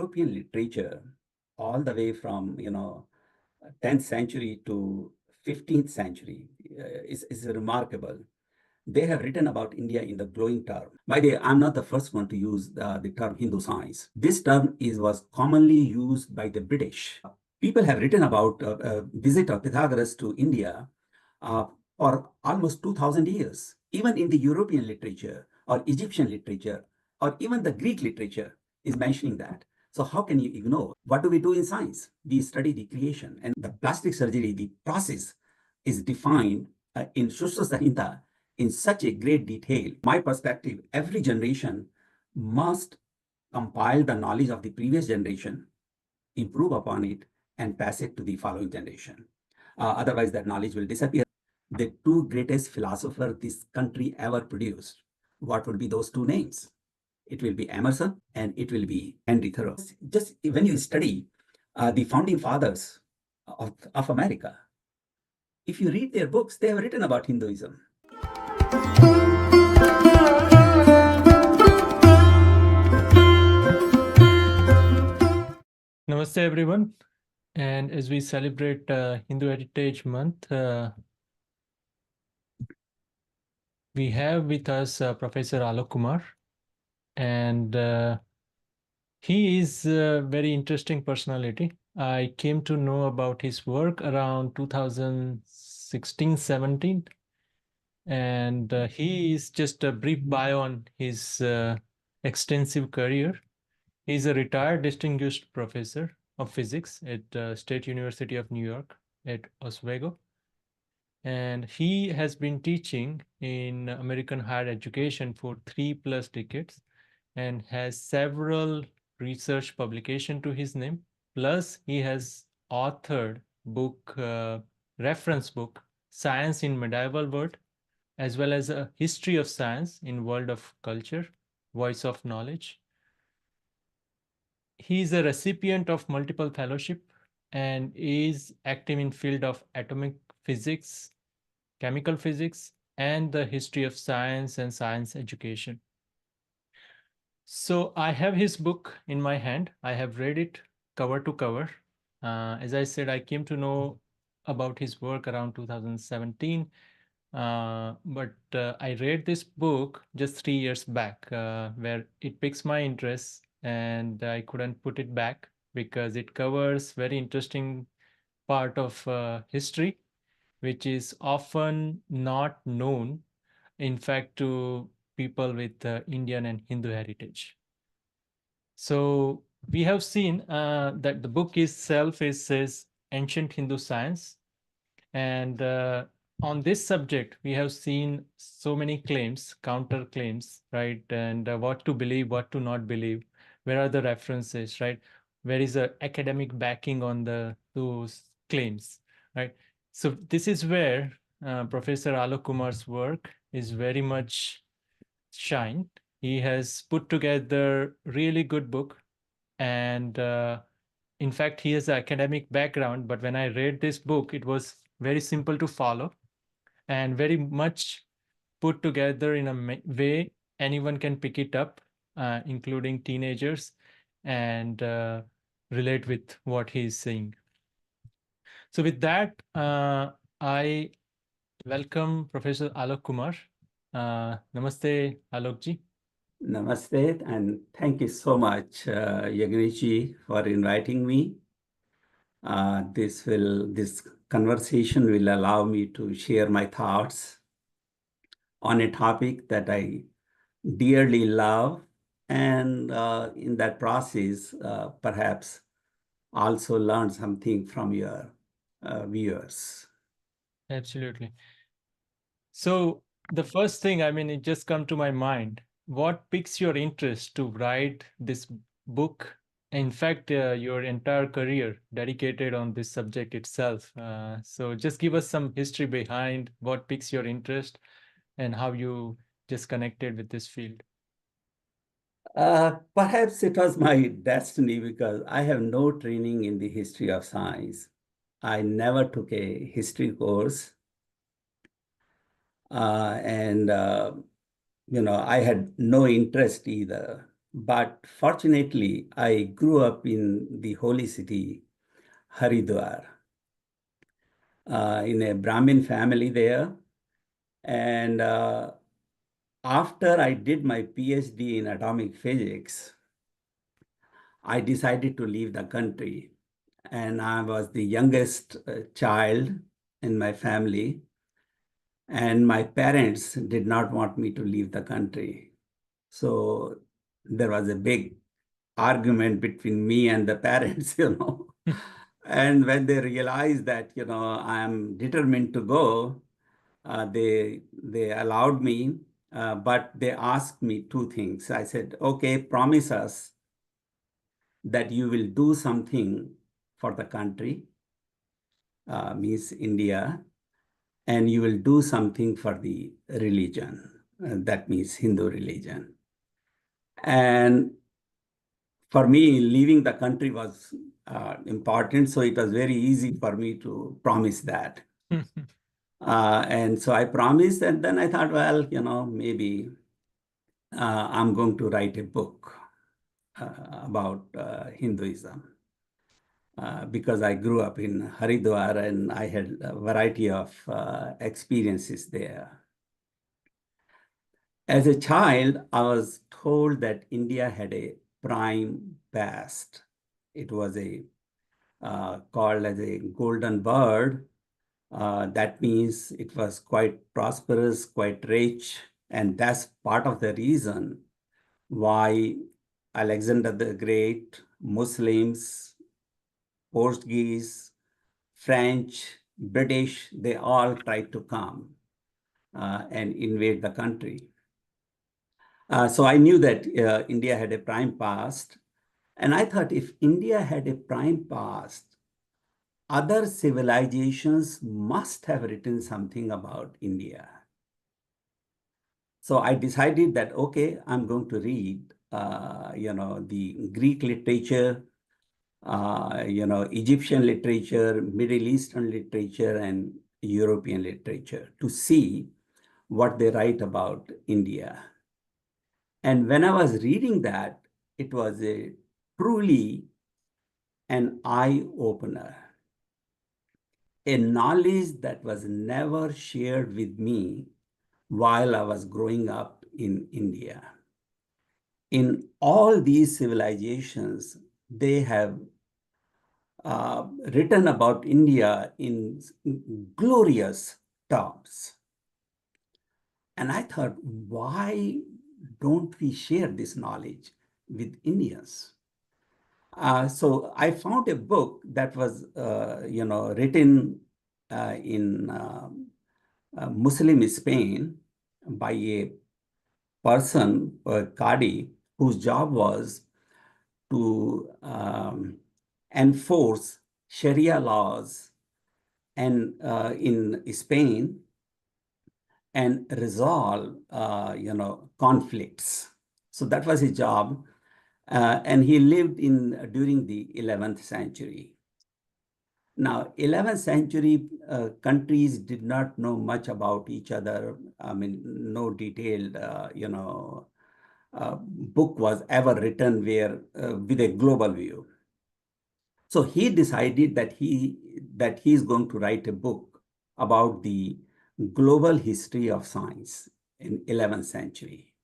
European literature, all the way from 10th century to 15th century, is remarkable. They have written about India in the glowing term. By the way, I'm not the first one to use the term Hindu science. This term was commonly used by the British. People have written about a visit of Pythagoras to India uh, for almost 2000 years. Even in the European literature or Egyptian literature or even the Greek literature is mentioning that. So how can you ignore? What do we do in science? We study the creation, and the plastic surgery, the process is defined in Sushrut and in such a great detail. My perspective, every generation must compile the knowledge of the previous generation, improve upon it, and pass it to the following generation. Otherwise, that knowledge will disappear. The two greatest philosophers this country ever produced, what would be those two names? It will be Emerson and it will be Henry Thoreau. Just when you study the founding fathers of America, if you read their books, they have written about Hinduism. Namaste, everyone. And as we celebrate Hindu Heritage Month, we have with us Professor Alok Kumar, and he is a very interesting personality. I came to know about his work around 2016-17, and he is just a brief bio on his extensive career. He's a retired distinguished professor of physics at State University of New York at Oswego. And he has been teaching in American higher education for 3+ decades and has several research publications to his name. Plus, he has authored reference book, Science in Medieval World, as well as a history of science in World of Culture, Voice of Knowledge. He is a recipient of multiple fellowship and is active in field of atomic physics, chemical physics, and the history of science and science education. So I have his book in my hand. I have read it cover to cover. As I said, I came to know about his work around 2017, but I read this book just 3 years back, where it piques my interest, and I couldn't put it back because it covers very interesting part of history, which is often not known, in fact, to people with Indian and Hindu heritage. So we have seen that the book itself says ancient Hindu science, and on this subject we have seen so many claims, counter claims, right? And what to believe, what to not believe, where are the references, right? Where is the academic backing on those claims, right? So this is where Professor Alok Kumar's work is very much shine. He has put together really good book, and in fact he has an academic background, but when I read this book, it was very simple to follow and very much put together in a way anyone can pick it up, including teenagers, and relate with what he is saying. So with that, I welcome Professor Alok Kumar. Namaste, Alokji. Namaste, and thank you so much, Yagnichi, for inviting me. This conversation will allow me to share my thoughts on a topic that I dearly love, and in that process, perhaps also learn something from your viewers. Absolutely. So the first thing, I mean, it just come to my mind. What piques your interest to write this book? In fact, your entire career dedicated on this subject itself. So just give us some history behind what piques your interest and how you just connected with this field. Perhaps it was my destiny because I have no training in the history of science. I never took a history course. And I had no interest either. But fortunately, I grew up in the holy city, Haridwar, in a Brahmin family there. And after I did my PhD in atomic physics, I decided to leave the country. And I was the youngest child in my family. And my parents did not want me to leave the country. So there was a big argument between me and the parents, And when they realized that, I'm determined to go, they allowed me, but they asked me two things. I said, okay, promise us that you will do something for the country, means India, and you will do something for the religion. That means Hindu religion. And for me, leaving the country was important, so it was very easy for me to promise that. And so I promised, and then I thought, well, maybe I'm going to write a book about Hinduism. Because I grew up in Haridwar and I had a variety of experiences there. As a child, I was told that India had a prime past. It was called as a golden bird. That means it was quite prosperous, quite rich, and that's part of the reason why Alexander the Great, Muslims, Portuguese, French, British, they all tried to come and invade the country. So I knew that India had a prime past. And I thought if India had a prime past, other civilizations must have written something about India. So I decided that, okay, I'm going to read, the Greek literature, Egyptian literature, Middle Eastern literature, and European literature to see what they write about India. And when I was reading that, it was a truly an eye opener, a knowledge that was never shared with me while I was growing up in India. In all these civilizations, they have written about India in glorious terms. And I thought, why don't we share this knowledge with Indians? So I found a book that was, written in Muslim Spain by a person, a Qadi, whose job was to enforce Sharia laws and in Spain and resolve, conflicts. So that was his job. And he lived during the 11th century. Now, 11th century countries did not know much about each other. I mean, no detailed, book was ever written with a global view. So he decided that he's going to write a book about the global history of science in 11th century.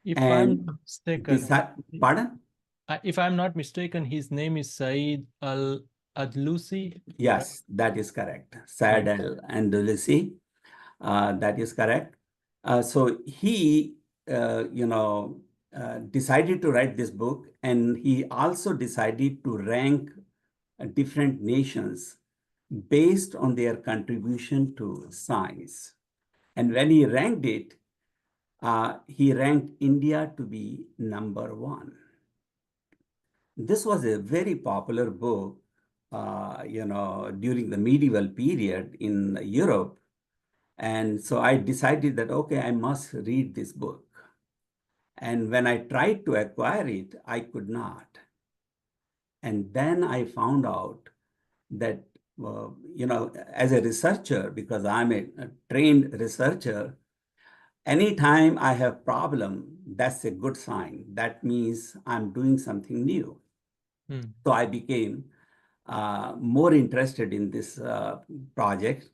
If I'm And not mistaken, pardon? if I'm not mistaken, his name is Said Al-Adlusi, right? Yes, that is correct. Saad Right. al-Andalusi, that is correct. So he, decided to write this book, and he also decided to rank different nations based on their contribution to science. And when he ranked it, he ranked India to be number one. This was a very popular book, during the medieval period in Europe. And so I decided that, okay, I must read this book. And when I tried to acquire it, I could not. And then I found out that, as a researcher, because I'm a trained researcher, Anytime I have problem, that's a good sign. That means I'm doing something new. Mm. So I became more interested in this project.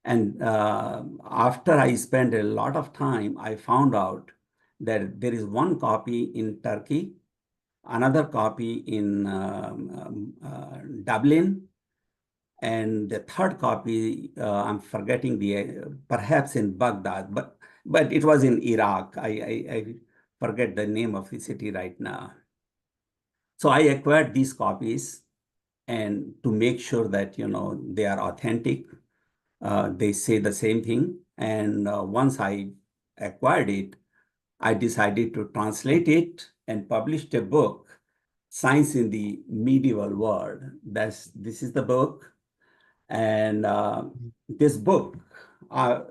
And after I spent a lot of time, I found out that there is one copy in Turkey, another copy in Dublin, and the third copy, I'm forgetting perhaps in Baghdad, but it was in Iraq. I forget the name of the city right now. So I acquired these copies, and to make sure that they are authentic, they say the same thing. And once I acquired it, I decided to translate it and published a book, Science in the Medieval World. This is the book. And this book uh,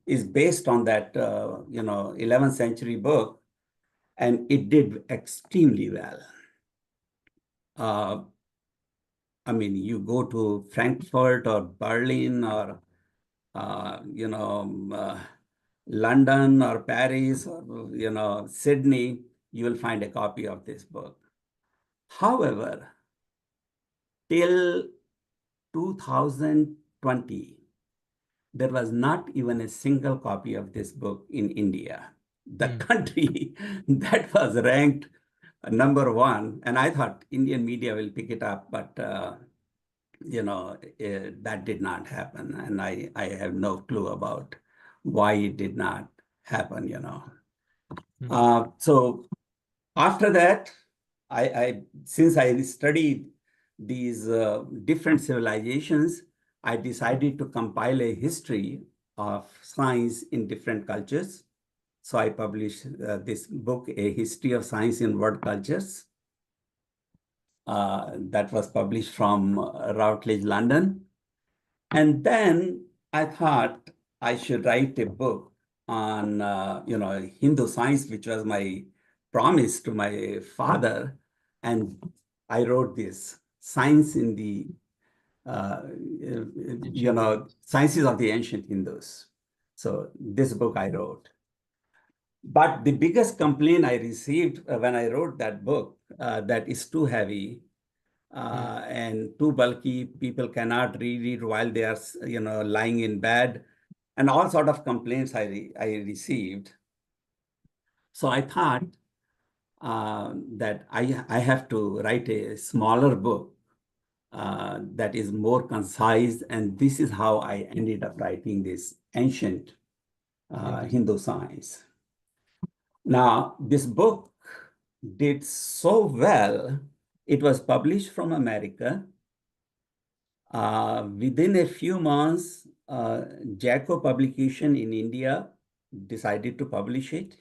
is based on that 11th century book, and it did extremely well. uh, I mean, you go to Frankfurt or Berlin or London or Paris or Sydney, you will find a copy of this book. However, till 2020, there was not even a single copy of this book in India, the Mm. country that was ranked number one. And I thought Indian media will pick it up, but that did not happen. And I have no clue about why it did not happen. Mm. So after that, since I studied these different civilizations, I decided to compile a history of science in different cultures. So I published this book, A History of Science in World Cultures, that was published from Routledge, London. And then I thought I should write a book on, Hindu science, which was my promise to my father. And I wrote this, Science in the, Ancient India. Sciences of the Ancient Hindus. So this book I wrote. But the biggest complaint I received when I wrote that book, that is too heavy Mm. and too bulky. People cannot read it while they are, lying in bed, and all sort of complaints I received. So I thought that I have to write a smaller book that is more concise, and this is how I ended up writing this ancient Hindu. Hindu science. Now, this book did so well. It was published from America. Within a few months, Jacko Publication in India decided to publish it.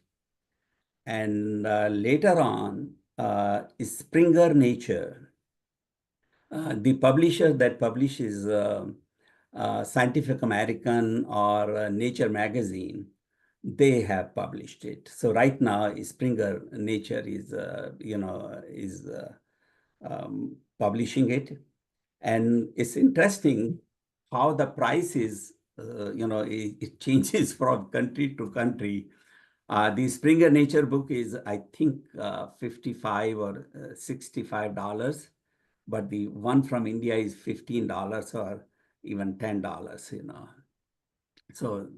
And later on, Springer Nature, the publisher that publishes Scientific American or Nature magazine, they have published it. So right now, Springer Nature is publishing it. And it's interesting how the price is, it changes from country to country. The Springer Nature book is, I think, 55 or $65, but the one from India is $15 or even $10. So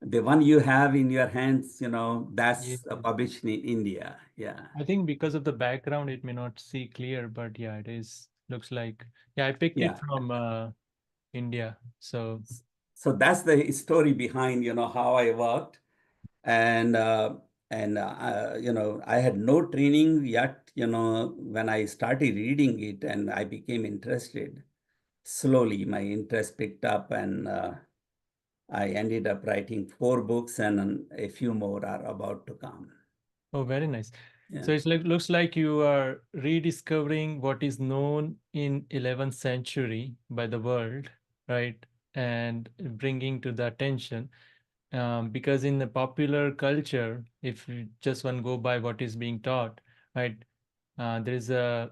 the one you have in your hands, Yeah. that's published in India. Yeah, I think because of the background, it may not see clear, but yeah, it is. Looks like, yeah, I picked it yeah. from India. So, So that's the story behind, how I worked. And I had no training yet, when I started reading it and I became interested. Slowly my interest picked up, and I ended up writing 4 books, and a few more are about to come. oh, very nice. Yeah. So it's like looks like you are rediscovering what is known in 11th century by the world, right? And bringing to the attention. Because in the popular culture, if you just one go by what is being taught, right, there is a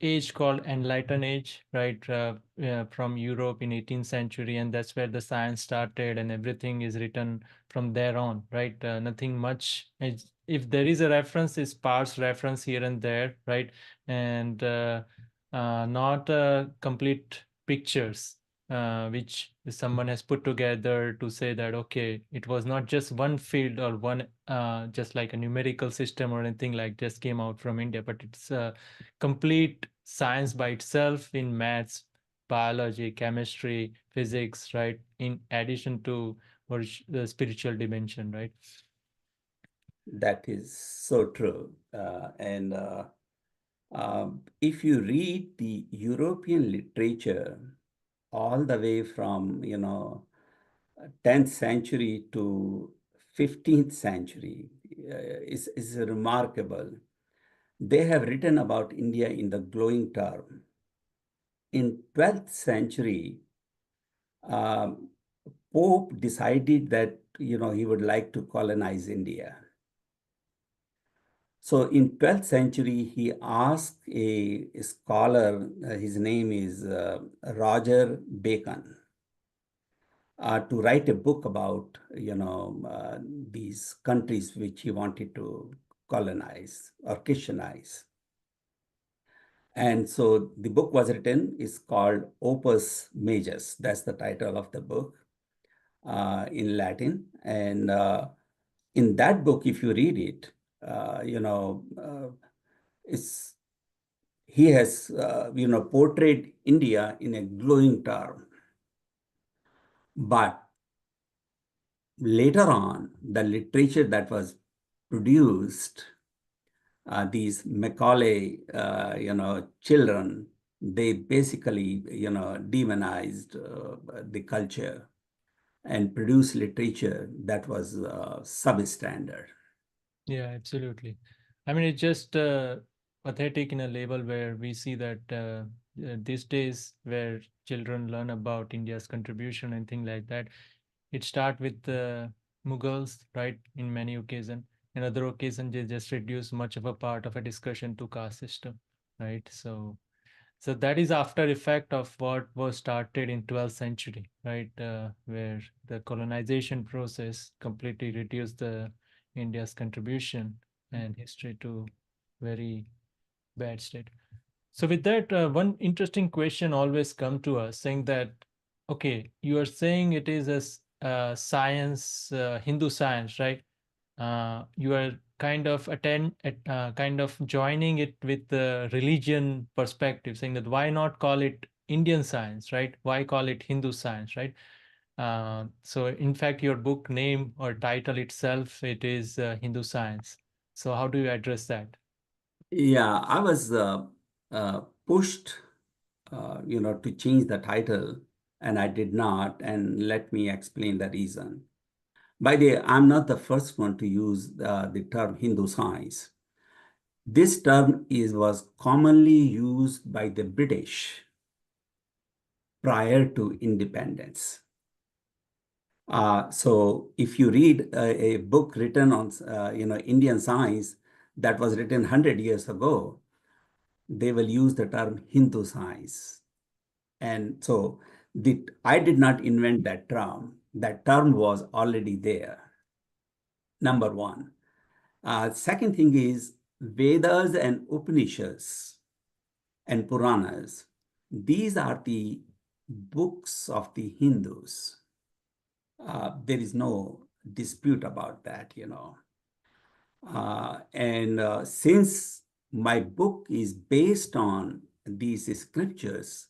age called Enlightened Age, right? From Europe in 18th century, and that's where the science started, and everything is written from there on, right? Nothing much. If there is a reference, it's sparse reference here and there, right? And not complete pictures which someone has put together to say that okay, it was not just one field or one just like a numerical system or anything like just came out from India, but it's a complete science by itself in maths, biology, chemistry, physics, right? In addition to the spiritual dimension, right? That is so true. And if you read the European literature all the way from, 10th century to 15th century, is remarkable. They have written about India in the glowing term. In 12th century, um, Pope decided that, he would like to colonize India. So in 12th century, he asked a scholar, his name is Roger Bacon, to write a book about, these countries which he wanted to colonize or Christianize. And so the book was written, is called Opus Majus. That's the title of the book in Latin. And in that book, if you read it, it's he has portrayed India in a glowing term. But later on, the literature that was produced, these Macaulay, children, they basically, demonized the culture and produced literature that was substandard. Yeah, absolutely. I mean, it's just pathetic in a level where we see that these days, where children learn about India's contribution and things like that, it start with the Mughals, right? In many occasions, in other occasions, they just reduce much of a part of a discussion to caste system, right? So that is after effect of what was started in 12th century, right? Where the colonization process completely reduced the India's contribution and history to very bad state. So with that, one interesting question always come to us saying that, okay, you are saying it is a science, Hindu science, right? You are kind of joining it with the religion perspective, saying that why not call it Indian science, right? Why call it Hindu science, right? So in fact, your book name or title itself, it is Hindu science. So how do you address that? Yeah, I was pushed, to change the title, and I did not. And let me explain the reason. By the way, I'm not the first one to use the term Hindu science. This term was commonly used by the British prior to independence. So if you read a book written on, Indian science that was written 100 years ago, they will use the term Hindu science. And so I did not invent that term. That term was already there, number one. Second thing is Vedas and Upanishads and Puranas. These are the books of the Hindus. There is no dispute about that. And since my book is based on these scriptures,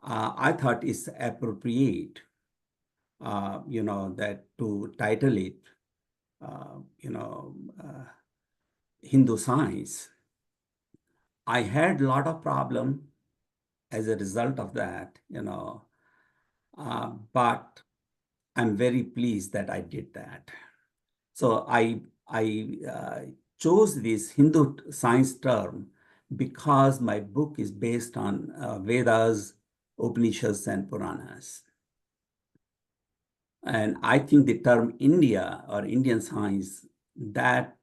I thought it's appropriate, that to title it, uh, you know, uh, Hindu science. I had a lot of problem as a result of that, but I'm very pleased that I did that. So I chose this Hindu science term because my book is based on Vedas, Upanishads, and Puranas. And I think the term India or Indian science, that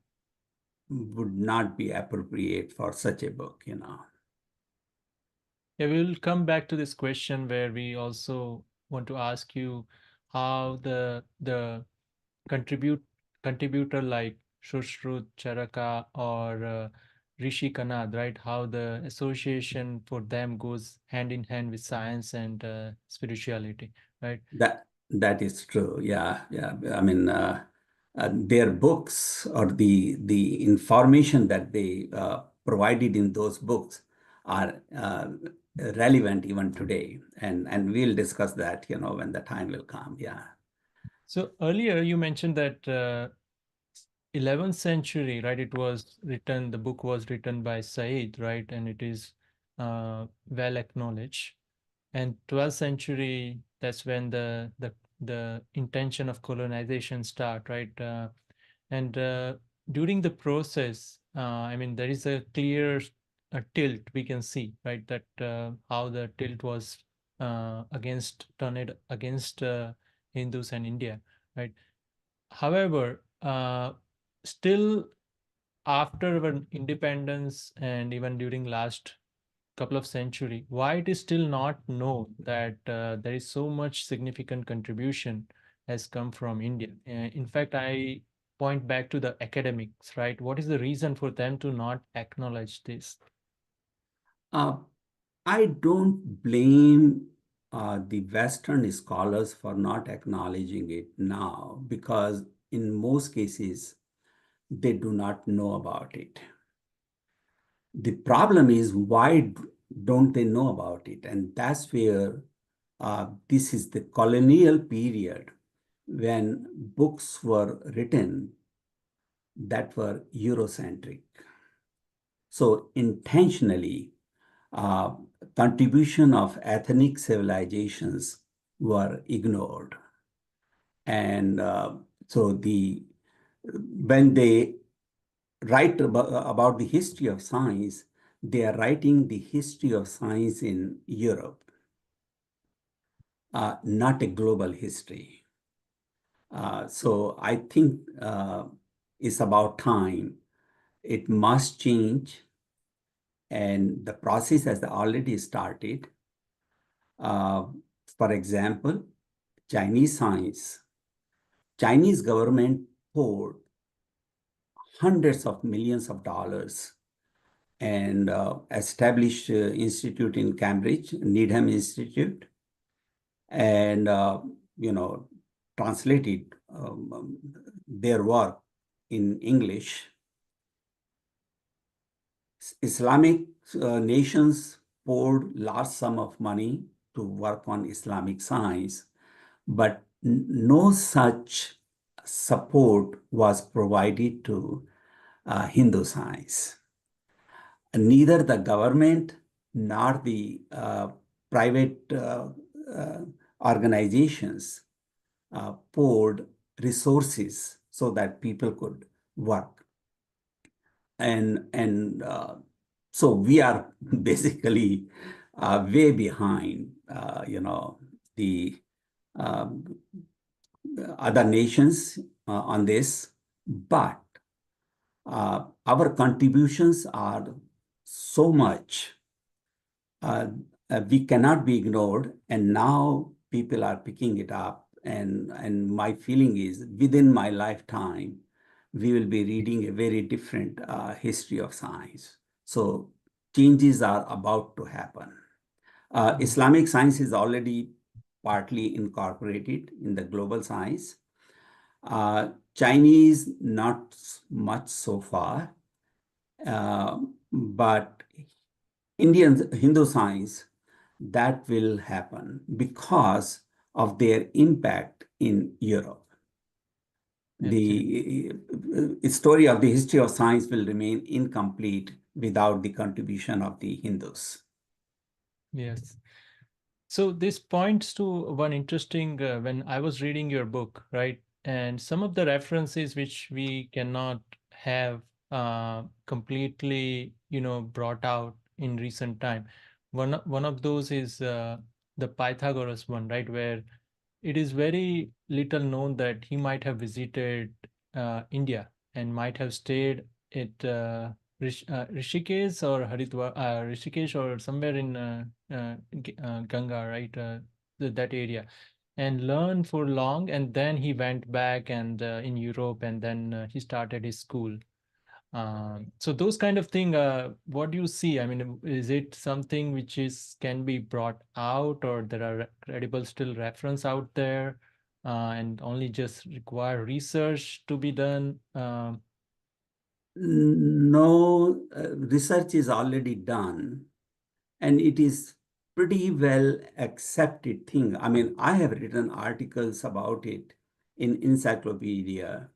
would not be appropriate for such a book. Yeah, we'll come back to this question where we also want to ask you how the contribute contributor like Sushrut, Charaka, or Rishi Kanad, right? How the association for them goes hand in hand with science and spirituality, right? That is true. Yeah, yeah. I mean, their books or the information that they provided in those books are relevant even today, and we'll discuss that, when the time will come. Yeah. So earlier you mentioned that 11th century, right? It was written, the book was written by Said, right? And it is well acknowledged. And 12th century, that's when the intention of colonization start, right? And during the process, I mean, there is a clear tilt we can see, right? That how the tilt was turned against Hindus and India, right? However, still after our independence and even during last couple of century, why it is still not known that there is so much significant contribution has come from India. In fact, I point back to the academics, right? What is the reason for them to not acknowledge this? Uh, I don't blame the Western scholars for not acknowledging it now, because in most cases they do not know about it. The problem is, why don't they know about it? And that's where this is the colonial period when books were written that were Eurocentric. So intentionally, uh, contribution of ethnic civilizations were ignored. And so when they write about the history of science, they are writing the history of science in Europe, not a global history. So I think it's about time. It must change, and the process has already started. Uh, for example, Chinese science. Chinese government poured hundreds of millions of dollars and established institute in Cambridge, Needham Institute, and you know translated their work in English. Islamic nations poured large sum of money to work on Islamic science, but no such support was provided to Hindu science. Neither the government nor the private uh, organizations poured resources so that people could work. And so we are basically way behind, the um, other nations on this, but our contributions are so much, uh, we cannot be ignored, and now people are picking it up. And my feeling is, within my lifetime, we will be reading a very different history of science. So changes are about to happen. Mm. Islamic science is already partly incorporated in the global science. Chinese, not much so far, but Indian Hindu science, that will happen because of their impact in Europe. Absolutely. The story of the history of science will remain incomplete without the contribution of the Hindus. Yes. So this points to one interesting when I was reading your book, right? And some of the references which we cannot have completely, brought out in recent time. One of those is the Pythagoras one, right? Where it is very little known that he might have visited India and might have stayed at Rishikesh or Haridwar, Rishikesh or somewhere in Ganga, right? That area, and learn for long, and then he went back and in Europe, and then he started his school. So those kind of thing, what do you see? I mean, is it something which is can be brought out, or there are credible still reference out there, and only just require research to be done? No, research is already done, and it is pretty well accepted thing. I mean, I have written articles about it in encyclopedia,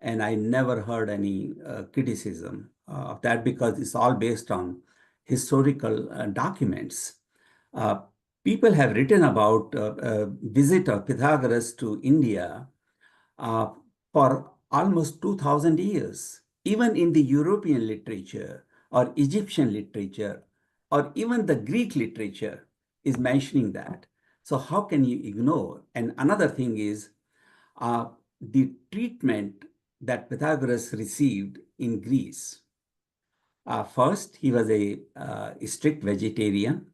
and I never heard any criticism of that because it's all based on historical documents. Uh, People have written about visit of Pythagoras to India uh, for almost 2000 years. Even in the European literature or Egyptian literature or even the Greek literature is mentioning that. So how can you ignore? And another thing is uh, the treatment that Pythagoras received in Greece. First, he was a strict vegetarian.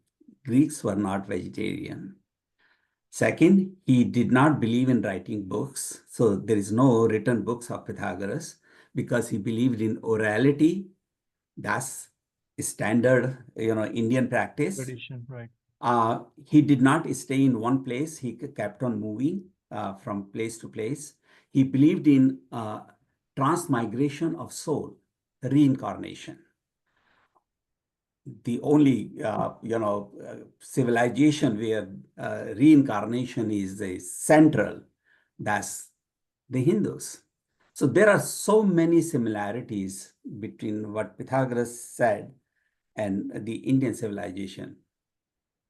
Greeks were not vegetarian. Second, he did not believe in writing books. So there is no written books of Pythagoras because he believed in orality. That's standard, Indian practice. Tradition, right? He did not stay in one place. He kept on moving from place to place. He believed in transmigration of soul, reincarnation. The only civilization where reincarnation is a central, that's the Hindus. So there are so many similarities between what Pythagoras said and the Indian civilization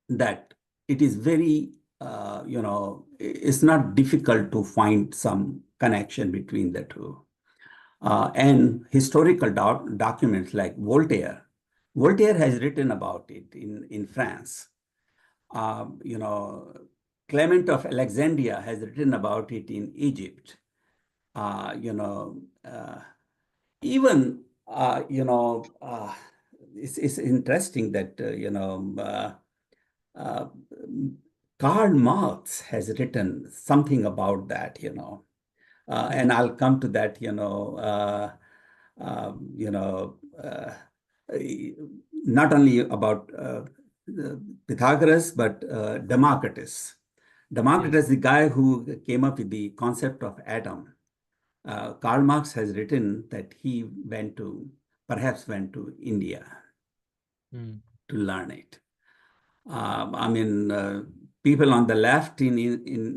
that it is very it's not difficult to find some connection between the two. And historical documents like Voltaire. Voltaire has written about it in France. You know, Clement of Alexandria has written about it in Egypt. Uh, you know, uh, Even, it's interesting that, uh, Karl Marx has written something about that, and I'll come to that, um, you know, uh, not only about Pythagoras, but Democritus. Yes. Democritus, the guy who came up with the concept of atom. Karl Marx has written that he perhaps went to India Mm. to learn it. I mean, people on the left in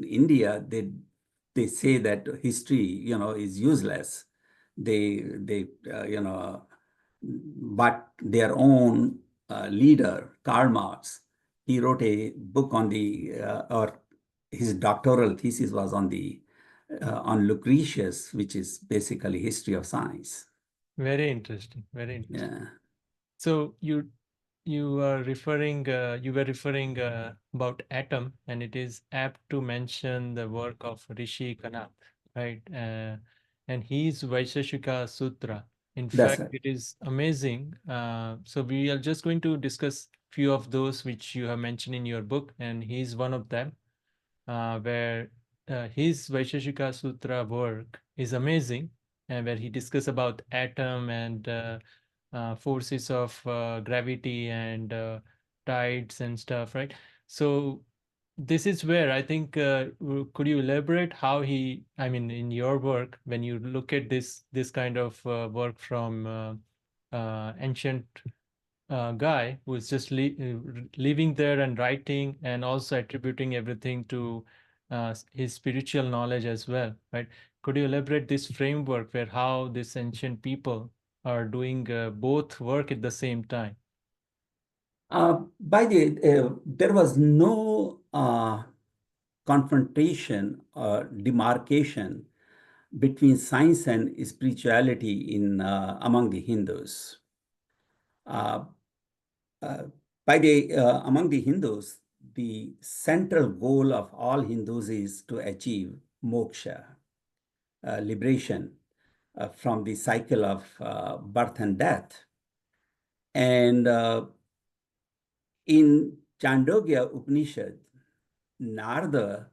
India, they say that history, is useless. They but their own leader, Karl Marx, he wrote a book on or his doctoral thesis was on Lucretius, which is basically history of science. Very interesting. Very interesting. Yeah, So you were referring about atom, and it is apt to mention the work of Rishi Kanath, right? And his Vaisheshika Sutra. In that's fact, right. it is amazing. So we are just going to discuss few of those which you have mentioned in your book, and he's one of them, where his Vaisheshika Sutra work is amazing, and where he discuss about atom and forces of gravity and tides and stuff, right? So this is where I think could you elaborate how he, I mean, in your work, when you look at this kind of work from ancient guy who is just living there and writing and also attributing everything to his spiritual knowledge as well, right? Could you elaborate this framework where how these ancient people are doing both work at the same time? There was no confrontation or demarcation between science and spirituality in among the Hindus. Uh, uh, Among the Hindus, the central goal of all Hindus is to achieve moksha, liberation from the cycle of birth and death. And in Chandogya Upanishad, Narada,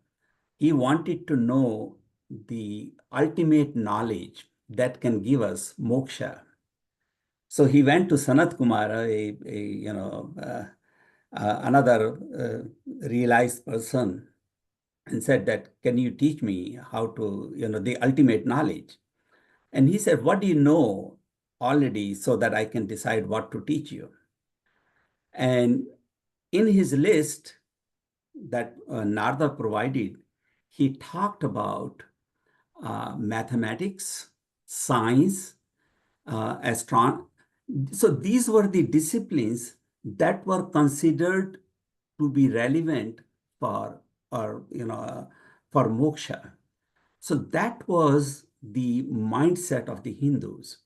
he wanted to know the ultimate knowledge that can give us moksha. So he went to Sanat Kumara, another realized person, and said that, can you teach me how to, the ultimate knowledge? And he said, what do you know already so that I can decide what to teach you? And in his list that Narada provided, he talked about mathematics, science, astronomy. So these were the disciplines that were considered to be relevant for, or for moksha. So that was the mindset of the Hindus.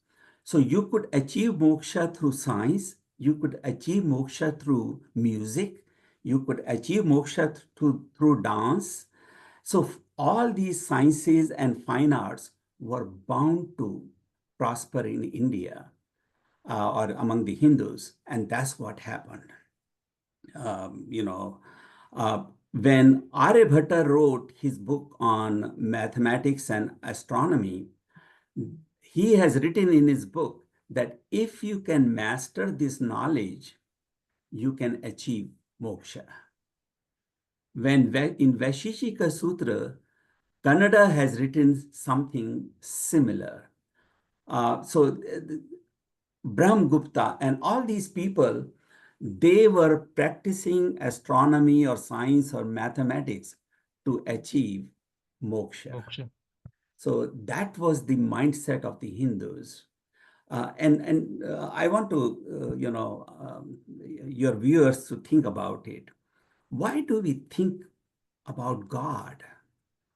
So you could achieve moksha through science, you could achieve moksha through music, you could achieve moksha through dance. So all these sciences and fine arts were bound to prosper in India or among the Hindus, and that's what happened. Um, you know, uh, when Aryabhatta wrote his book on mathematics and astronomy, he has written in his book that if you can master this knowledge, you can achieve moksha. When in Vaisheshika Sutra, Kannada has written something similar. Brahm Gupta and all these people, they were practicing astronomy or science or mathematics to achieve moksha. Moksha. So that was the mindset of the Hindus. And I want to, your viewers to think about it. Why do we think about God?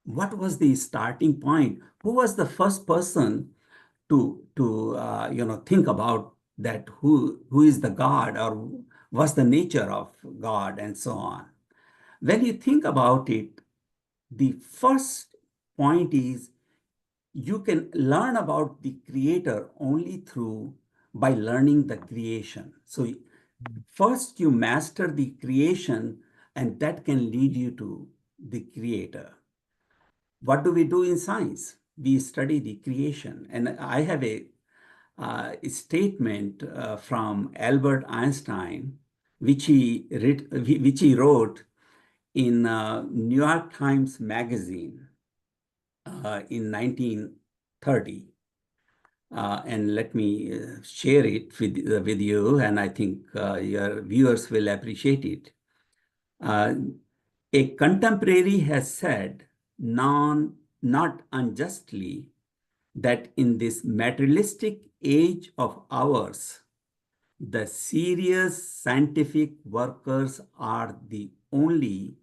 What was the starting point? Who was the first person to think about that? Who is the God, or what's the nature of God, and so on? When you think about it, the first point is you can learn about the creator only through by learning the creation. So first you master the creation, and that can lead you to the creator. What do we do in science? We study the creation. And I have a statement from Albert Einstein, which he wrote in New York Times Magazine in 1930. And let me share it with you, and I think your viewers will appreciate it. Uh, a contemporary has said, not unjustly, that in this materialistic age of ours, the serious scientific workers are the only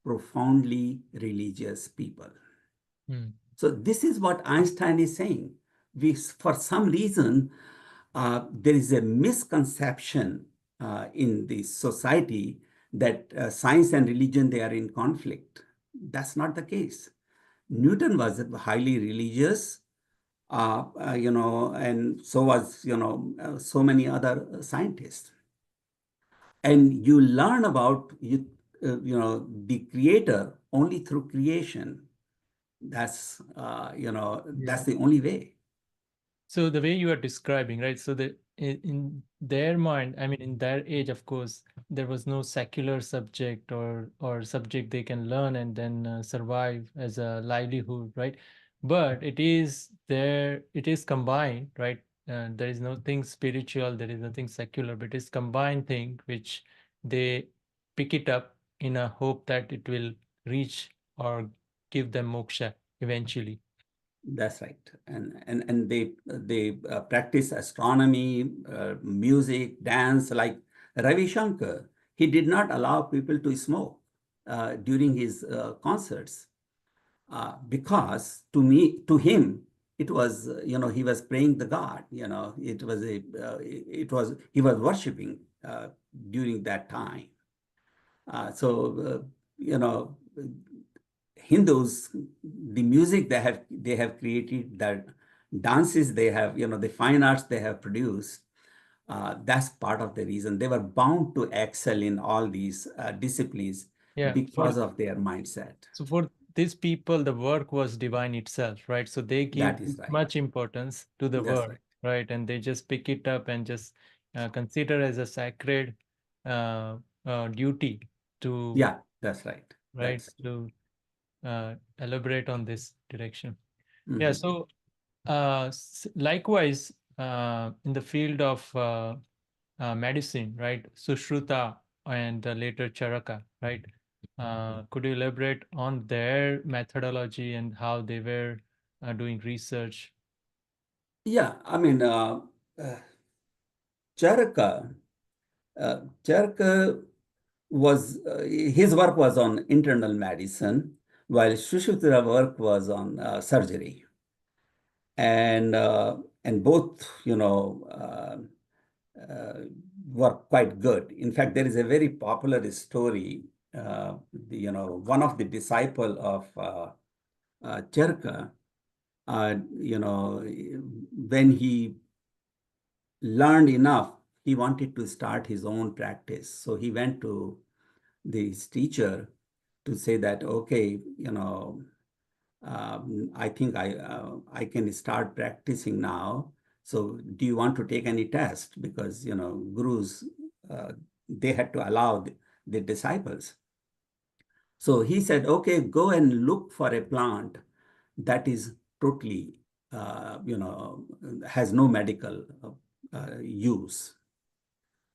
profoundly religious people. Hmm. So this is what Einstein is saying. For some reason, there is a misconception in the society that science and religion, they are in conflict. That's not the case. Newton was highly religious, and so was, so many other scientists. And you learn about the creator only through creation. That's Yeah. the only way. So the way you are describing, right? So in their mind, I mean, in their age, of course, there was no secular subject or subject they can learn and then survive as a livelihood, right? But it is there, it is combined, right? There is nothing spiritual, there is nothing secular, but it's combined thing which they pick it up in a hope that it will reach or give them moksha eventually. That's right. And they practice astronomy, music, dance. Like Ravi Shankar, he did not allow people to smoke during his concerts because to him, it was he was praying the God. He was worshiping during that time. So you know Hindus, the music they have created, that dances they have, the fine arts they have produced, That's part of the reason they were bound to excel in all these disciplines Yeah, because of their mindset. so for these people, the work was divine itself, right? So they give That is right. much importance to the That's work, right. right? And they just pick it up and just consider as a sacred uh, duty to, Yeah, that's right. right, That's to elaborate on this direction. Yeah, mhm. so likewise, in the field of medicine, right? Sushruta and later Charaka, right? Could you elaborate on their methodology and how they were doing research? Yeah. I mean, uh, Charaka, Charaka was his work was on internal medicine, while Sushruta work was on surgery, and both uh, were quite good. In fact, there is a very popular story. One of the disciple of Charaka, when he learned enough, he wanted to start his own practice. So he went to his teacher to say that, okay, I think I can start practicing now. So do you want to take any test? Because, gurus, uh, they had to allow the disciples. So he said, okay, go and look for a plant that is totally, has no medical use.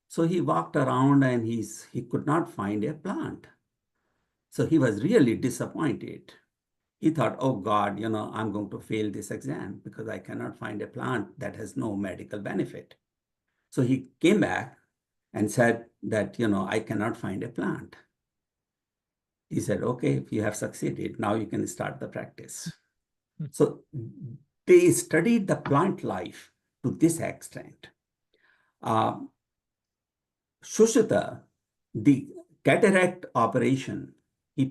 So he walked around and he could not find a plant. So he was really disappointed. He thought, oh God, I'm going to fail this exam because I cannot find a plant that has no medical benefit. So he came back and said that, I cannot find a plant. He said, okay, if you have succeeded, now you can start the practice. So they studied the plant life to this extent. Uh, Shushita, the cataract operation he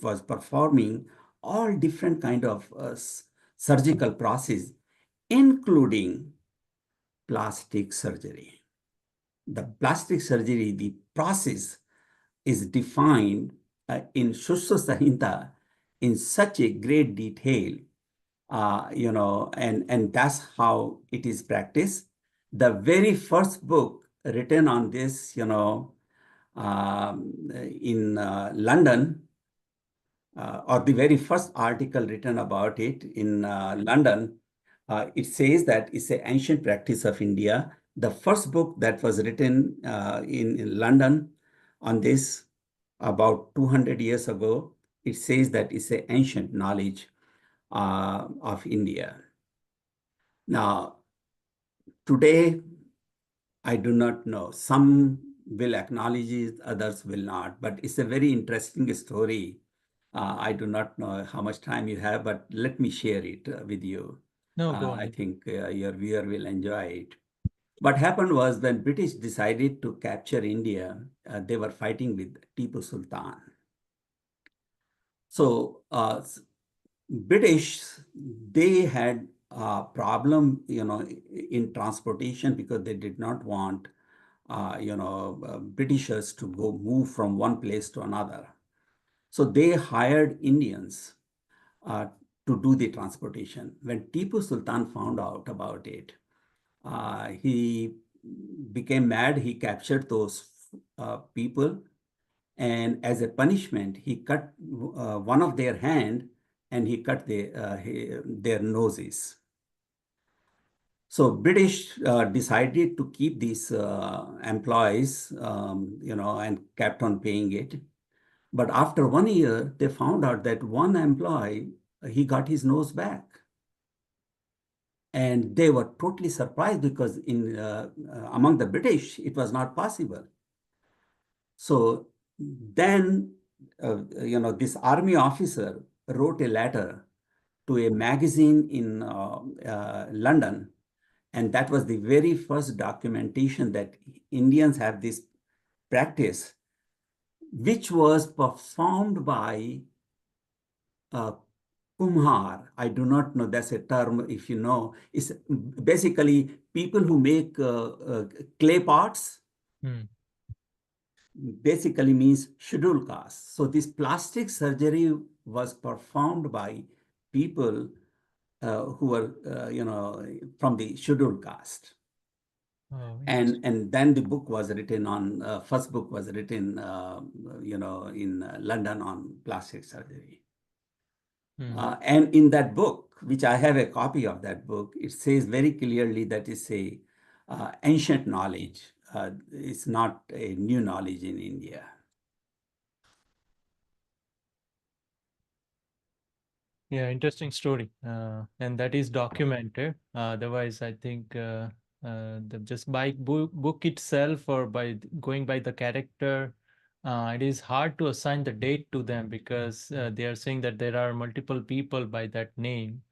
was performing all different kind of surgical process, including plastic surgery. The plastic surgery, the process is defined in Shushta Samhita in such a great detail, and that's how it is practiced. The very first book written on this, in London, or the very first article written about it in London, it says that it's an ancient practice of India. The first book that was written in London on this about 200 years ago, it says that it's an ancient knowledge of India. Now, today, I do not know. Some will acknowledge it, others will not. But it's a very interesting story. I do not know how much time you have, but let me share it with you. No, go I ahead. think your viewer will enjoy it. What happened was when British decided to capture India, they were fighting with Tipu Sultan. So British, they had a problem, in transportation because they did not want, Britishers to go move from one place to another. So they hired Indians uh, to do the transportation. When Tipu Sultan found out about it, he became mad. He captured those people, and as a punishment, he cut one of their hand and he cut their noses. So British decided to keep these employees, and kept on paying it. But after 1 year, they found out that one employee, he got his nose back. And they were totally surprised because among the British, it was not possible. So then, this army officer wrote a letter to a magazine in London, and that was the very first documentation that Indians have this practice, which was performed by uh, Kumar, I do not know, that's a term, if you know, is basically people who make clay pots, Hmm. basically means scheduled caste. So this plastic surgery was performed by people who were, from the scheduled caste. Oh, interesting. And then the book was written on, first book was written, in London on plastic surgery. Hmm. And in that book, which I have a copy of that book, it says very clearly that it's a ancient knowledge. It's not a new knowledge in India. Yeah, interesting story. And that is documented. Otherwise, I think just by book itself or by going by the character, it is hard to assign the date to them because they are saying that there are multiple people by that name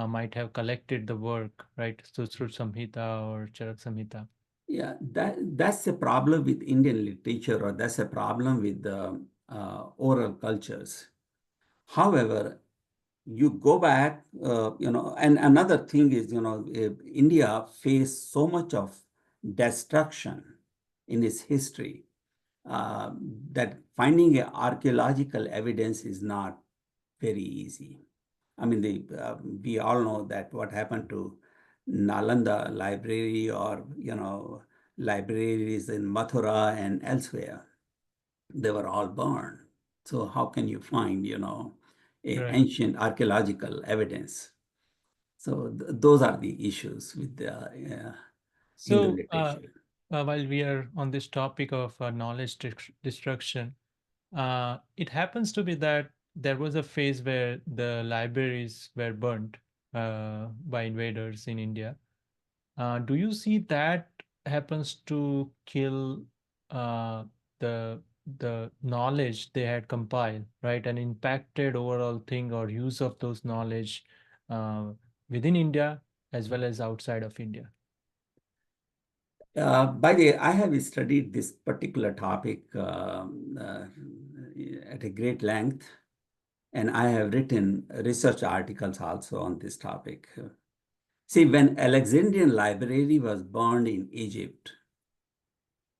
might have collected the work, right? Sushrut Samhita or Charak Samhita. Yeah, that's a problem with Indian literature, or that's a problem with the oral cultures. However, you go back, and another thing is, India faced so much of destruction in its history uh, that finding archaeological evidence is not very easy. I mean, we all know that what happened to Nalanda library, or libraries in Mathura and elsewhere, they were all burned. So how can you find a Right. ancient archaeological evidence? So those are the issues with the Hindu So, literature. while we are on this topic of knowledge destruction, it happens to be that there was a phase where the libraries were burnt by invaders in India. Do you see that happens to kill uh, the the knowledge they had compiled, right, and impacted overall thing or use of those knowledge uh, within India as well as outside of India? By the way, I have studied this particular topic at a great length, and I have written research articles also on this topic. See, when Alexandrian library was burned in Egypt,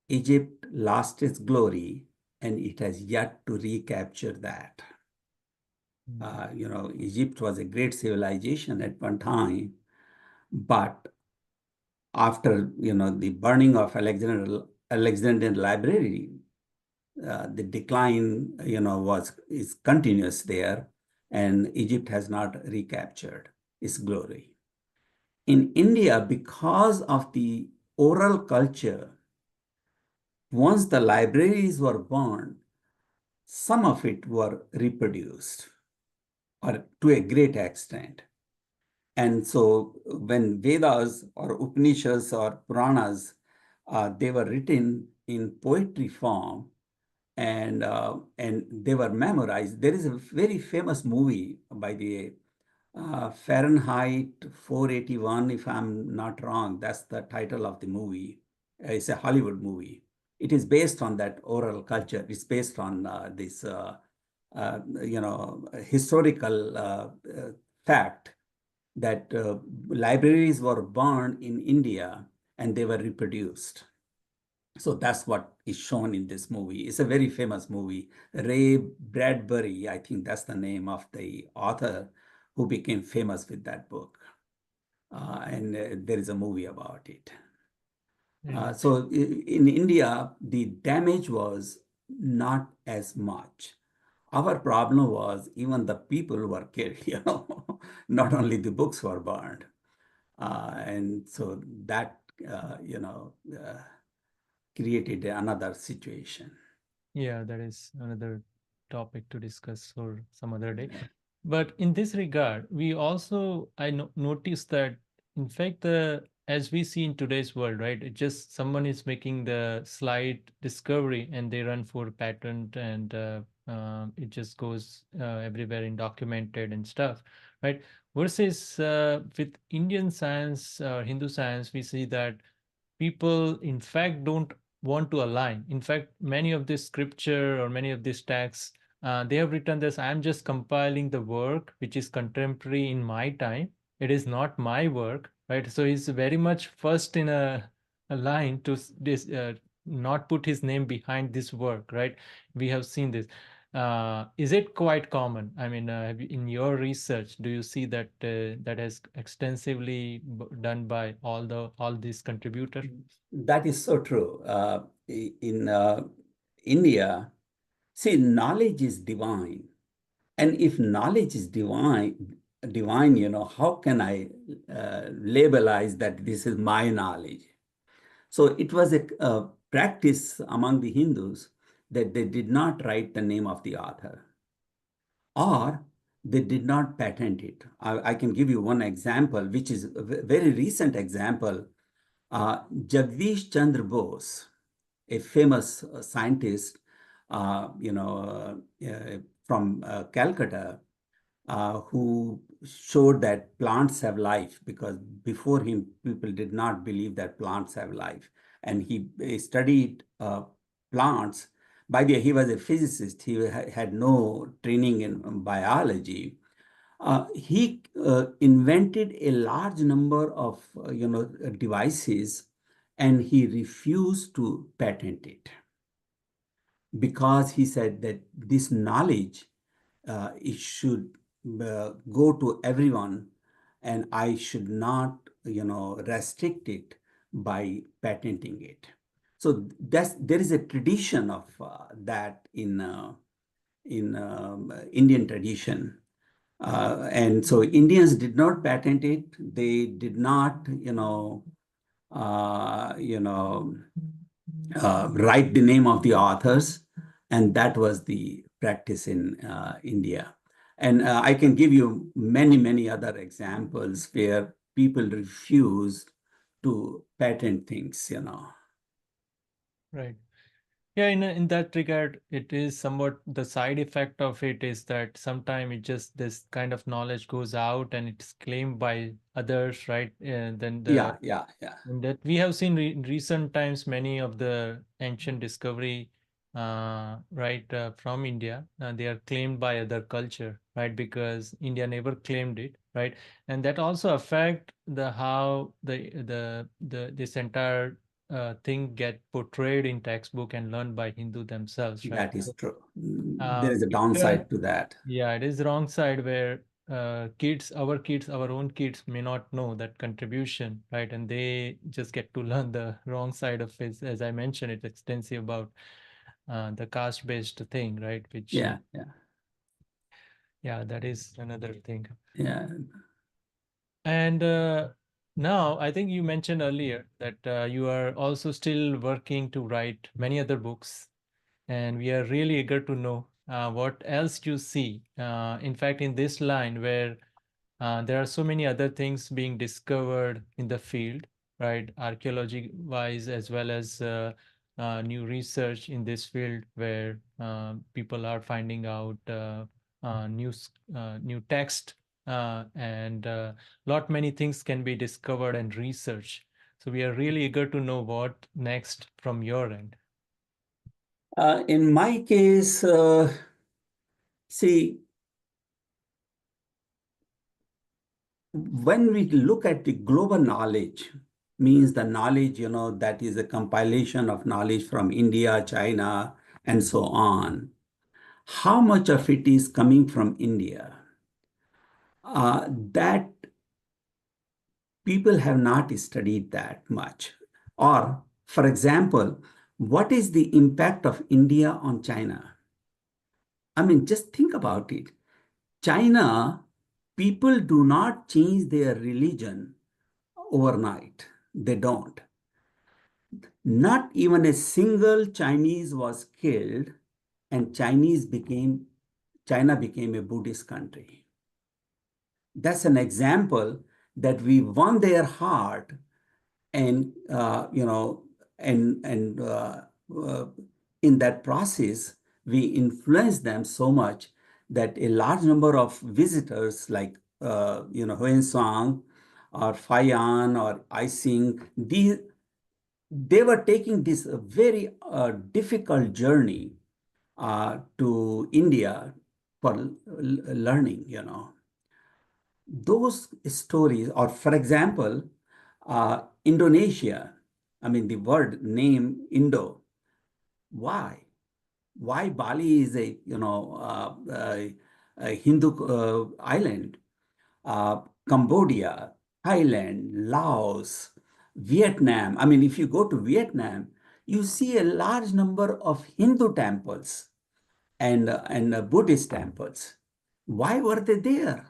Egypt lost its glory, and it has yet to recapture that. Mm. Egypt was a great civilization at one time, but after the burning of Alexandrian library, the decline was is continuous there, and Egypt has not recaptured its glory. In India, because of the oral culture, once the libraries were burned, some of it were reproduced, or to a great extent. And so when Vedas or Upanishads or Puranas, they were written in poetry form, and they were memorized. There is a very famous movie by the Fahrenheit 481, if I'm not wrong. That's the title of the movie. It's a Hollywood movie. It is based on that oral culture. It's based on this, historical fact that libraries were burned in India and they were reproduced. So that's what is shown in this movie. It's a very famous movie. Ray Bradbury, I think that's the name of the author who became famous with that book. And there is a movie about it. Right. So in India, the damage was not as much. Our problem was even the people were killed, not only the books were burned. And so that, created another situation. Yeah, that is another topic to discuss for some other day. But in this regard, we also I noticed that in fact the as we see in today's world, right? It just someone is making the slight discovery and they run for patent and it just goes everywhere in documented and stuff, right? Versus with Indian science, Hindu science, we see that people in fact don't want to align. In fact, many of this scripture or many of these texts They have written this, I am just compiling the work which is contemporary in my time. It is not my work, right? So he's very much first in a line to not put his name behind this work, right? We have seen this. Is it quite common? I mean, in your research, do you see that that has extensively done by all these contributors? That is so true. In India, see, knowledge is divine. And if knowledge is divine, how can I labelize that this is my knowledge? So it was a practice among the Hindus that they did not write the name of the author, or they did not patent it. I can give you one example, which is a very recent example. Jagdish Chandra Bose, a famous scientist, from Calcutta, who showed that plants have life, because before him, people did not believe that plants have life. And he studied plants. By the way, he was a physicist. He had no training in biology. He invented a large number of devices, and he refused to patent it because he said that this knowledge, it should go to everyone, and I should not, restrict it by patenting it. So there is a tradition of that in Indian tradition. And so Indians did not patent it. They did not, uh, you know, write the name of the authors, and that was the practice in India. And I can give you many, many other examples where people refuse to patent things. Right. Yeah, in that regard, it is somewhat the side effect of it is that sometimes it just this kind of knowledge goes out and it's claimed by others, right? And then Yeah, yeah, yeah. and that we have seen in recent times many of the ancient discovery, right, from India, they are claimed by other culture, right? Because India never claimed it, right? And that also affect the how the this entire thing get portrayed in textbook and learned by Hindu themselves, right? That is So, true. There is a because downside to that. yeah, it is the wrong side where kids, our own kids may not know that contribution, right? And they just get to learn the wrong side of it. As I mentioned, it's extensive about the caste-based thing, right? Which, Yeah, yeah, yeah, that is another thing. yeah. And now, I think you mentioned earlier that you are also still working to write many other books, and we are really eager to know what else you see. In fact, in this line where there are so many other things being discovered in the field, right? Archaeology wise, as well as new research in this field where people are finding out new text and lot many things can be discovered and researched. So we are really eager to know what next from your end. In my case, see, when we look at the global knowledge, means the knowledge, that is a compilation of knowledge from India, China, and so on. How much of it is coming from India? That people have not studied that much. Or, for example, what is the impact of India on China? I mean, just think about it. China, people do not change their religion overnight. They don't. Not even a single Chinese was killed, and China became a Buddhist country. That's an example that we won their heart, and and in that process we influenced them so much that a large number of visitors like Huan Song or Faiyan or Ising, they were taking this very difficult journey to India for learning, those stories, or for example, Indonesia, I mean, the word name Indo, why? Why Bali is a Hindu island? Cambodia, Thailand, Laos, Vietnam. I mean, if you go to Vietnam, you see a large number of Hindu temples and Buddhist temples. Why were they there?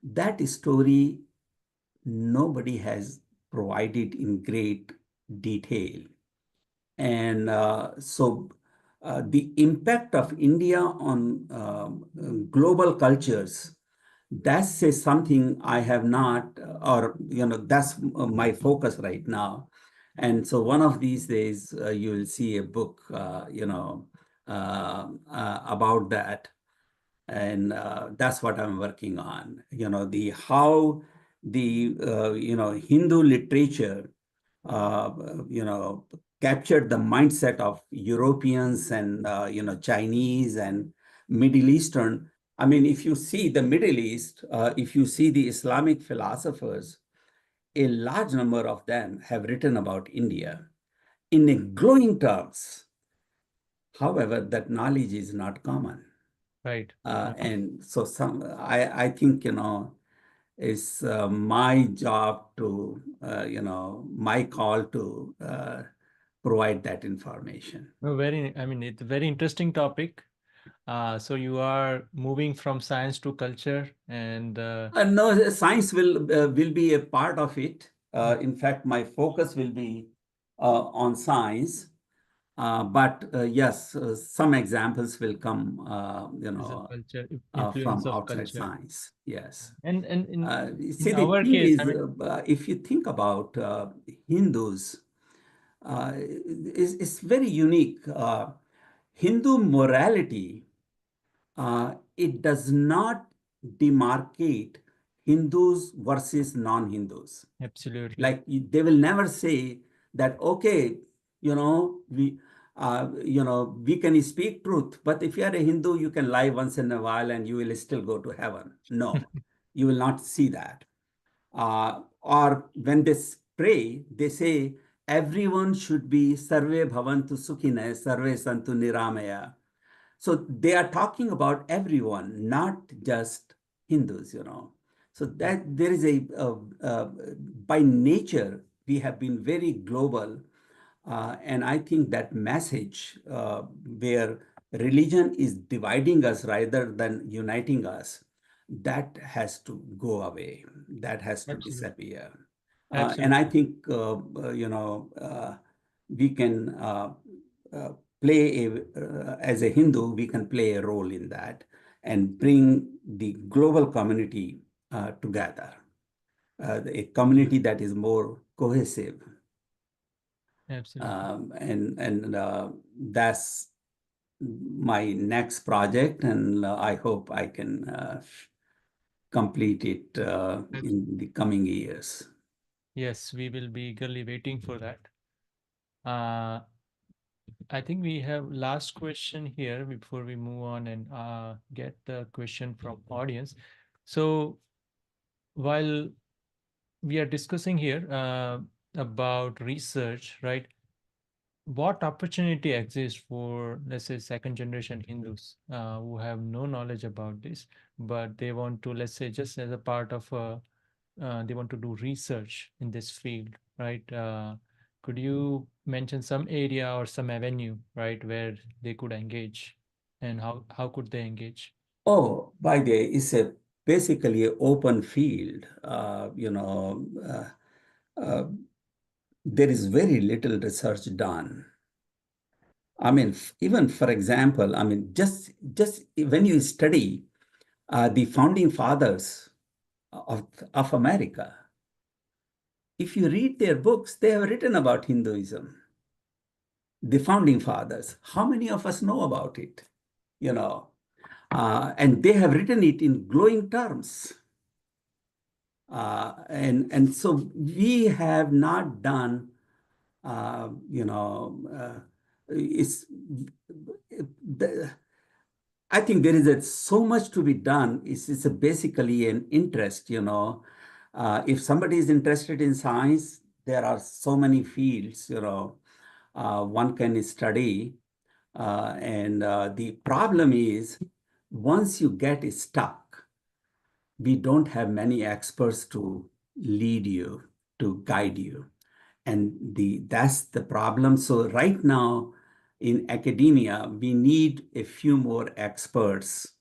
That story nobody has provided in great detail. And the impact of India on global cultures, that's something I have not, or, that's my focus right now. And so one of these days, you will see a book, about that. And that's what I'm working on. The how the Hindu literature uh, you know captured the mindset of Europeans and Chinese and Middle Eastern. I mean, if you see the Middle East, if you see the Islamic philosophers, a large number of them have written about India in a glowing terms. However, that knowledge is not common. Right. And so I think, it's my job to, my call to provide that information. No, I mean, it's a very interesting topic. So you are moving from science to culture and No, science will be a part of it. In fact, my focus will be on science. But yes, some examples will come, as a culture, influence from of outside culture. science. Yes. And See, in the our thing case, I is, mean, if you think about Hindus, it's very unique. Hindu morality, it does not demarcate Hindus versus non-Hindus. absolutely. Like they will never say that, okay, we can speak truth, but if you are a Hindu, you can lie once in a while and you will still go to heaven. No, you will not see that. Or when they pray, they say everyone should be sarve bhavantu sukhine, sarve santu niramaya. So they are talking about everyone, not just Hindus. So that there is by nature, we have been very global. And I think that message, where religion is dividing us rather than uniting us, that has to go away. That has to Absolutely. disappear. And I Absolutely. think, we can play as a Hindu, we can play a role in that and bring the global community together, a community that is more cohesive. Absolutely. And that's my next project, and I hope I can complete it Abs- in the coming years. Yes, we will be eagerly waiting for that. Uh, I think we have last question here before we move on and get the question from audience. So while we are discussing here about research, right? What opportunity exists for, let's say, second generation Hindus who have no knowledge about this, but they want to, let's say, just as a part of they want to do research in this field, right? Could you mention some area or some avenue, right, where they could engage, and how could they engage? Oh, by the way, it's a basically an open field. Uh, there is very little research done. I mean, even for example, I mean, just when you study the founding fathers of America, if you read their books, they have written about Hinduism. The founding fathers, how many of us know about it? You know, and they have written it in glowing terms. And so we have not done, uh, you know, uh, is the, I think there is so much to be done. It's basically an interest, you know. If somebody is interested in science, there are so many fields, you know, one can study. And the problem is, once you get stuck, we don't have many experts to lead you, to guide you. And that's the problem. So right now in academia, we need a few more experts,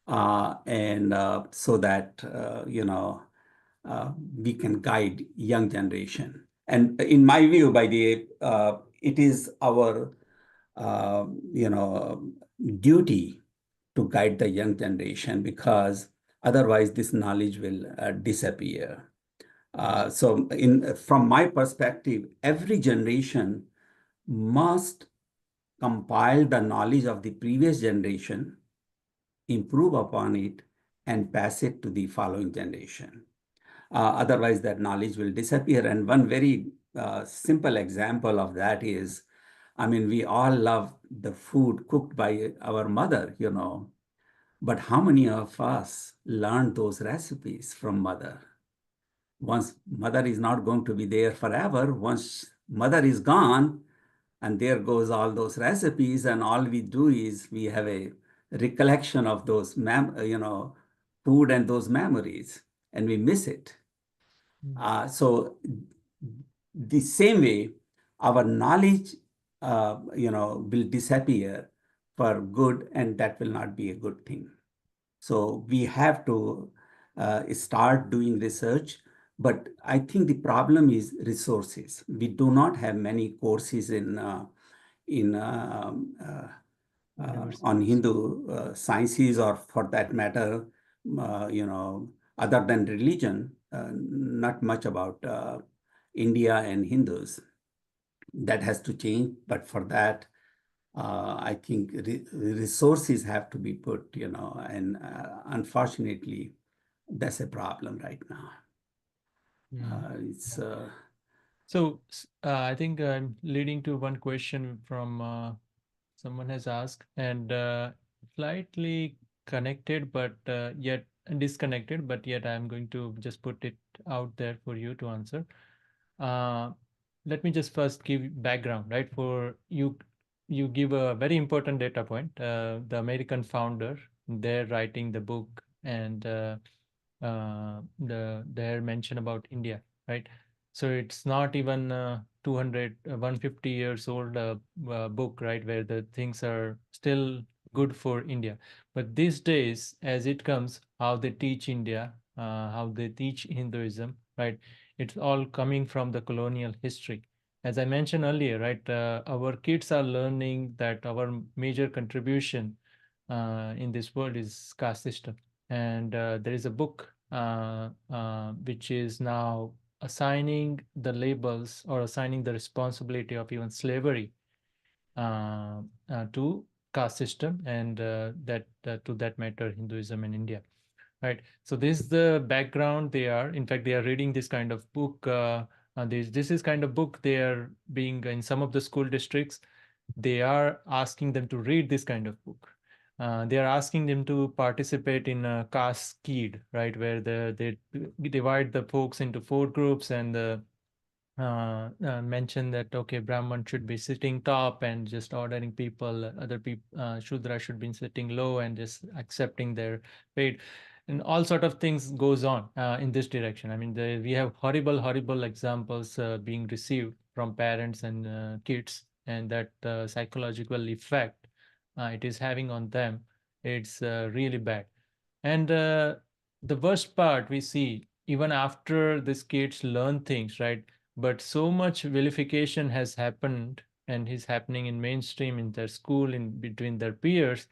and so that we can guide young generation. And in my view, by the way, it is our uh, you know duty to guide the young generation, because otherwise this knowledge will disappear. So from my perspective, every generation must compile the knowledge of the previous generation, improve upon it, and pass it to the following generation. Otherwise, that knowledge will disappear. And one very simple example of that is, I mean, we all love the food cooked by our mother, you know, but how many of us learned those recipes from mother? Once mother is not going to be there forever, once mother is gone, and there goes all those recipes, and all we do is we have a recollection of those food and those memories, and we miss it. So the same way, our knowledge, will disappear for good, and that will not be a good thing. So we have to start doing research. But I think the problem is resources. We do not have many courses on Universities. Hindu sciences, or for that matter, other than religion, not much about India and Hindus. That has to change. But for that, I think resources have to be put, and unfortunately, that's a problem right now. Mm. It's So I think I'm leading to one question from someone has asked, and slightly connected, but yet disconnected, but yet I'm going to just put it out there for you to answer. Uh, Let me just first give background, right? For you, you give a very important data point. The American founder, they're writing the book, and their mention about India, right? So it's not even 200, 150 years old book, right? Where the things are still good for India. But these days, as it comes, how they teach India, how they teach Hinduism, right? It's all coming from the colonial history. As I mentioned earlier, right? Our kids are learning that our major contribution in this world is caste system. And there is a book which is now assigning the labels or assigning the responsibility of even slavery to caste system, and that to that matter Hinduism in India, right? So this is the background. They are, in fact, they are reading this kind of book. This is kind of book they are being in some of the school districts. They are asking them to read this kind of book. They are asking them to participate in a caste skid, right, where they divide the folks into four groups, and mention that okay, Brahman should be sitting top and just ordering people, other people, Shudra should be sitting low and just accepting their fate, and all sort of things goes on in this direction. I mean, we have horrible examples being received from parents and kids, and that psychological effect it is having on them, it's really bad. And the worst part we see, even after these kids learn things, right? But so much vilification has happened and is happening in mainstream, in their school, in between their peers.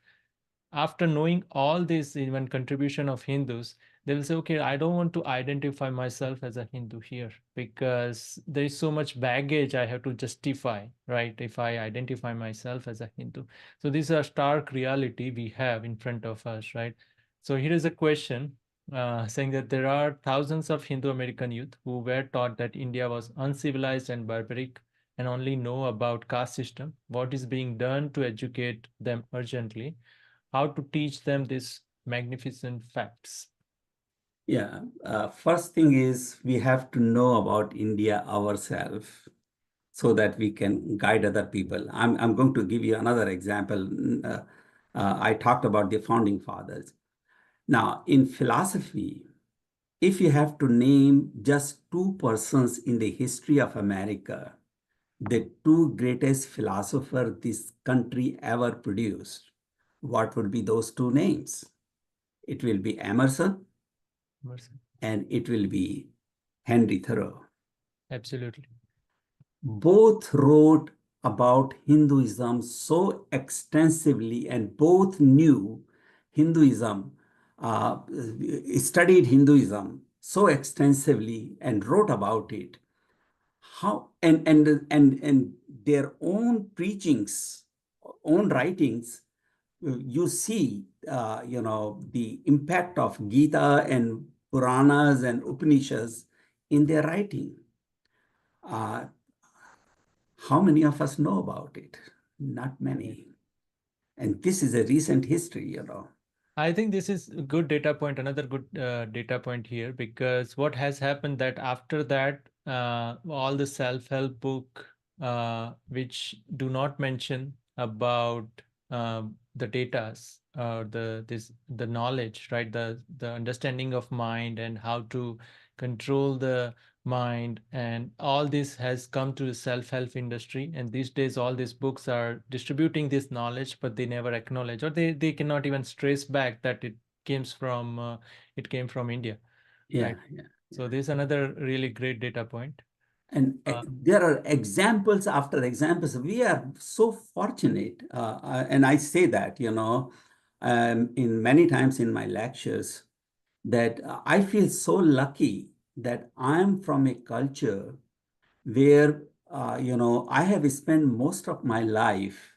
After knowing all this, even contribution of Hindus, they will say, okay, I don't want to identify myself as a Hindu here because there is so much baggage I have to justify, right? If I identify myself as a Hindu. So this is a stark reality we have in front of us, right? So here is a question saying that there are thousands of Hindu American youth who were taught that India was uncivilized and barbaric, and only know about caste system, what is being done to educate them urgently, how to teach them these magnificent facts. Yeah. First thing is we have to know about India ourselves so that we can guide other people. I'm going to give you another example. I talked about the founding fathers. Now, in philosophy, if you have to name just two persons in the history of America, the two greatest philosophers this country ever produced, what would be those two names? It will be Emerson Mercy. and it will be Henry Thoreau. Absolutely. Both wrote about Hinduism so extensively, and both knew Hinduism, studied Hinduism so extensively and wrote about it. How and their own preachings, own writings, you see, the impact of Gita and Puranas and Upanishads in their writing. Uh, how many of us know about it? Not many. And this is a recent history. I think this is a good data point, another good data point here, because what has happened that after that, all the self-help book, which do not mention about the datas or the knowledge, right? The understanding of mind and how to control the mind, and all this has come to the self-help industry, and these days all these books are distributing this knowledge, but they never acknowledge, or they cannot even trace back that it came from India, Yeah, right? yeah, So yeah. this is another really great data point. And there are examples after examples. We are so fortunate. And I say that, in many times in my lectures, that I feel so lucky that I'm from a culture where, I have spent most of my life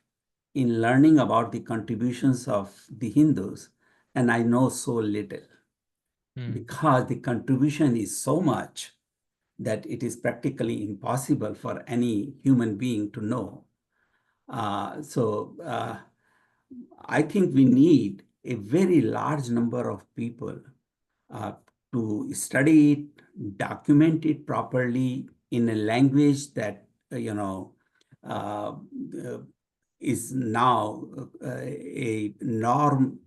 in learning about the contributions of the Hindus, and I know so little Hmm. because the contribution is so much that it is practically impossible for any human being to know. So I think we need a very large number of people uh, to study it, document it properly in a language that, uh, uh, is now a norm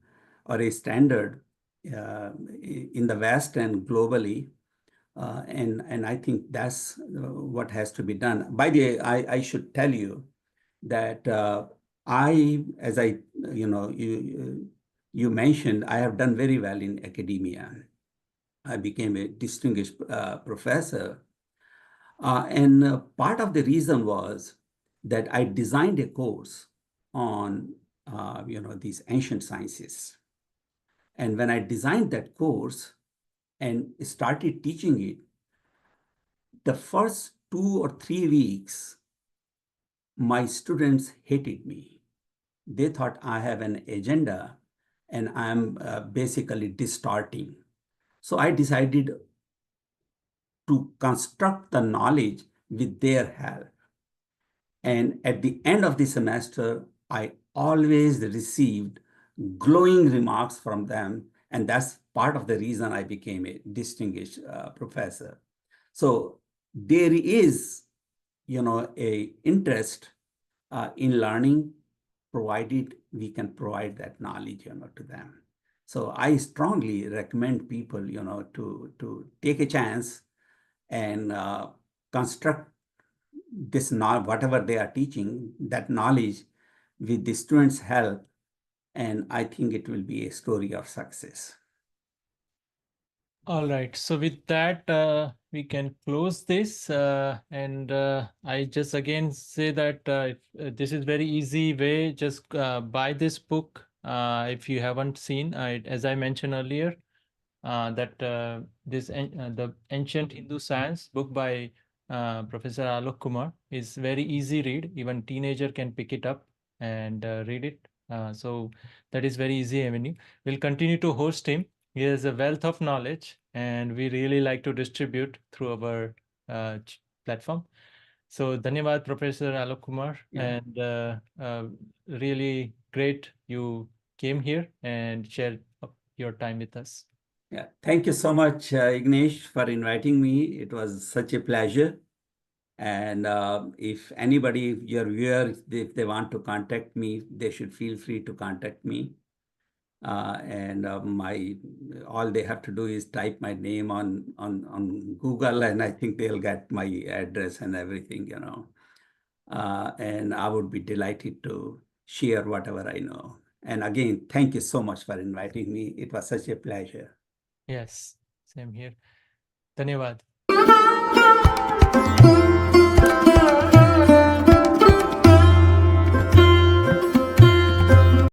or a standard in the West and globally. And I think that's what has to be done. By the way, I should tell you that as you mentioned, I have done very well in academia. I became a distinguished professor. And part of the reason was that I designed a course on, these ancient sciences. And when I designed that course and started teaching it, the first 2 or 3 weeks, my students hated me. They thought I have an agenda and I'm basically distorting. So I decided to construct the knowledge with their help. And at the end of the semester, I always received glowing remarks from them. And that's part of the reason I became a distinguished professor. So there is, a interest in learning, provided we can provide that knowledge, to them. So I strongly recommend people, to take a chance and construct this whatever they are teaching, that knowledge with the students' help, and I think it will be a story of success. All right. So with that, we can close this. And I just again say that this is very easy way. Just buy this book if you haven't seen. As I mentioned earlier, that the Ancient Hindu Science book by Professor Alok Kumar is very easy read. Even teenager can pick it up and read it. So that is very easy avenue. We'll continue to host him. He has a wealth of knowledge, and we really like to distribute through our platform. So, Dhanyavad, Professor Alok Kumar, Yeah. and really great you came here and shared your time with us. Yeah. Thank you so much, Ignesh, for inviting me. It was such a pleasure. And if anybody, your viewers, if they want to contact me, they should feel free to contact me. And my all they have to do is type my name on Google, and I think they'll get my address and everything, you know. And I would be delighted to share whatever I know. And again, thank you so much for inviting me. It was such a pleasure. Yes, same here. Dhanyavad.